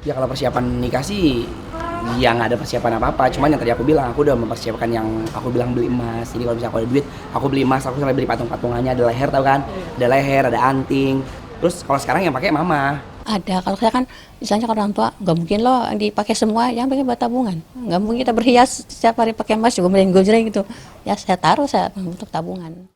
Ya kalau persiapan nikah sih, ya nggak ada persiapan apa-apa. Cuman yang tadi aku bilang, aku udah mempersiapkan yang aku bilang beli emas. Jadi kalau misalnya aku ada duit, aku beli emas, aku sampai beli patung-patungannya, ada leher tau kan? Ada leher, ada anting. Terus kalau sekarang yang pakai mama. Ada, kalau saya kan misalnya kalau orang tua nggak mungkin loh yang dipakai semua, yang penting buat tabungan. Nggak mungkin kita berhias setiap hari pakai emas juga beliin gojreng gitu. Ya saya taruh saya untuk tabungan.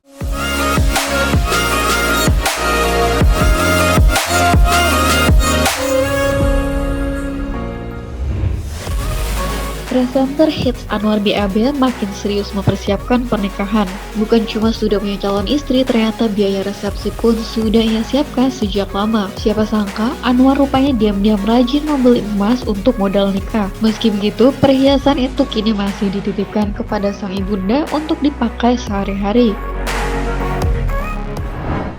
Presenter hits Anwar BAB makin serius mempersiapkan pernikahan. Bukan cuma sudah punya calon istri, ternyata biaya resepsi pun sudah ia siapkan sejak lama. Siapa sangka, Anwar rupanya diam-diam rajin membeli emas untuk modal nikah. Meski begitu, perhiasan itu kini masih dititipkan kepada sang ibunda untuk dipakai sehari-hari.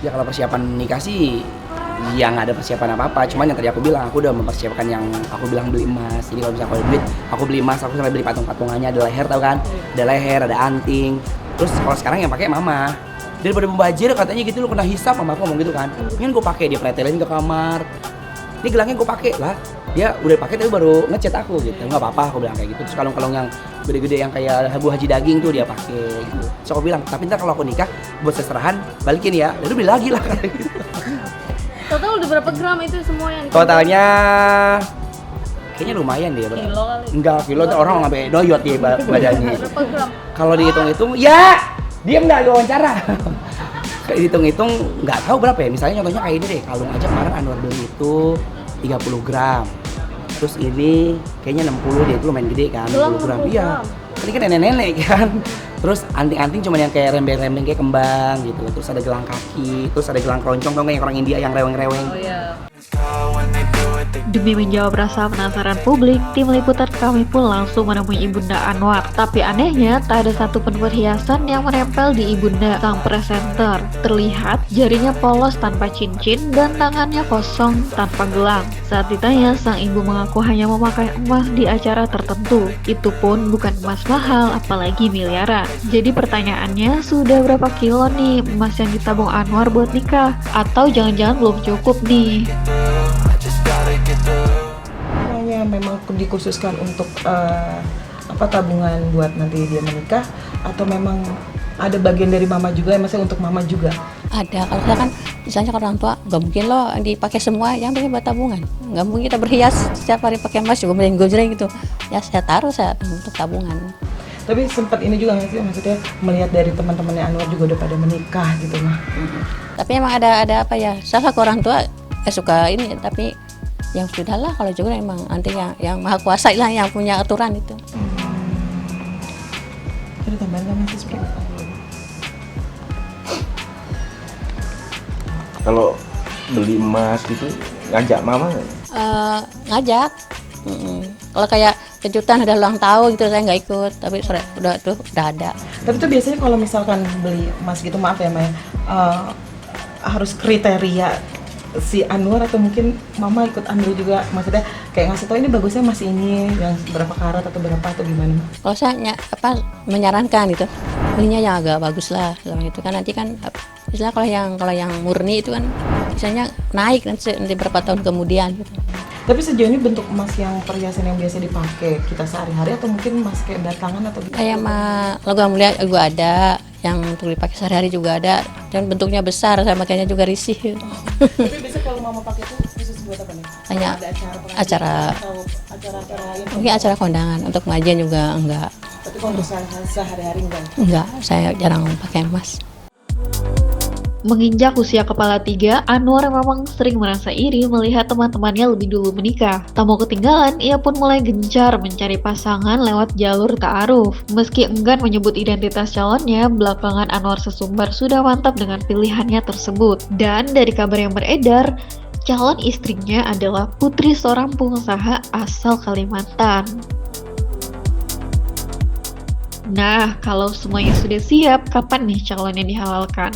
Ya kalau persiapan nikah sih, ya nggak ada persiapan apa-apa. Cuman yang tadi aku bilang, aku udah mempersiapkan yang aku bilang beli emas. Jadi kalau misalnya aku ada duit, aku beli emas, aku sampai beli patung-patungannya, ada leher tau kan? Ada leher, ada anting. Terus kalau sekarang yang pakai mama. Daripada membajir katanya gitu, lu kena hisap, mama aku ngomong gitu kan. Ini gue pakai, dia pretelin ke kamar. Ini gelangnya gue pakai lah. Dia udah pakai tapi baru ngechat aku gitu. Nggak apa-apa, aku bilang kayak gitu. Terus kalung-kalung yang gede-gede yang kayak Bu Haji daging tuh dia pakai gitu. Terus aku bilang, tapi ntar kalau aku nikah buat seserahan balikin ya. Lalu beli lagi lah kayak gitu. Total udah berapa gram itu semua yang Totalnya kayaknya lumayan deh. Kilo kali. Enggak, kilo tuh orang sampai doyot dia badannya. Berapa gram? Kalau dihitung-hitung, ya diam nggak diwawancara. Kayak dihitung-hitung nggak tahu berapa ya. Misalnya contohnya kayak ini deh, kalung aja kemarin Anwar beli itu 30 gram. Terus ini kayaknya 60, dia itu lumayan gede kan, 60 gram. Iya. Ini kan nenek-nenek kan. Terus anting-anting cuma yang kayak rembeng-rembeng kayak kembang gitu. Terus ada gelang kaki, terus ada gelang keroncong, tau nggak yang orang India yang reweng-reweng. Oh iya. Demi menjawab rasa penasaran publik, tim liputan kami pun langsung menemui Ibunda Anwar. Tapi anehnya, tak ada satupun perhiasan yang menempel di Ibunda sang presenter. Terlihat jarinya polos tanpa cincin dan tangannya kosong tanpa gelang. Saat ditanya, sang ibu mengaku hanya memakai emas di acara tertentu. Itu pun bukan emas mahal, apalagi miliaran. Jadi pertanyaannya, sudah berapa kilo nih emas yang ditabung Anwar buat nikah? Atau jangan-jangan belum cukup nih? Semuanya memang dikhususkan untuk tabungan buat nanti dia menikah, atau memang ada bagian dari mama juga, maksudnya untuk mama juga? Ada, kalau saya kan misalnya kalau orang tua nggak mungkin loh yang dipakai semua, yang penting buat tabungan. Nggak mungkin kita berhias setiap hari pakai emas juga beliin gojreng gitu. Ya saya taruh saya untuk tabungan. Tapi sempat ini juga nggak sih, maksudnya melihat dari teman-temannya Anwar juga udah pada menikah gitu mah. Tapi emang ada apa ya, salah ke orang tua suka ini, tapi yang sudahlah, kalau juga emang nanti yang maha kuasa lah yang punya aturan itu. Ada tambahan nggak masih seperti apa? Kalau beli emas gitu ngajak mama nggak? Ngajak. Kalau kayak kejutan ada ulang tahun gitu saya nggak ikut, tapi sore udah ada. Tapi tuh biasanya kalau misalkan beli emas gitu, maaf ya Maya, harus kriteria si Anwar atau mungkin mama ikut ambil juga, maksudnya kayak ngasih tau ini bagusnya emas ini yang berapa karat atau berapa atau gimana? Kalau saya menyarankan gitu, belinya yang agak bagus lah, itu kan nanti kan istilah kalau yang murni itu kan misalnya naik nanti beberapa tahun kemudian gitu. Tapi sejauh ini bentuk emas yang perhiasan yang biasa dipakai kita sehari-hari atau mungkin emas kayak batangan atau gitu? Kayak logam mulia juga ada, yang untuk dipakai sehari-hari juga ada, dan bentuknya besar, saya makanya juga risih. Tapi biasa kalau mama pakai itu khusus buat apa nih? Hanya Ada pengajian acara atau acara-acara lain? mungkin acara kondangan, untuk pengajian juga enggak. Tapi kalau untuk sehari-hari enggak? Enggak, saya jarang pakai emas. Menginjak usia kepala 3, Anwar memang sering merasa iri melihat teman-temannya lebih dulu menikah. Tak mau ketinggalan, ia pun mulai gencar mencari pasangan lewat jalur ta'aruf. Meski enggan menyebut identitas calonnya, belakangan Anwar sesumbar sudah mantap dengan pilihannya tersebut. Dan dari kabar yang beredar, calon istrinya adalah putri seorang pengusaha asal Kalimantan. Nah, kalau semuanya sudah siap, kapan nih calonnya dihalalkan?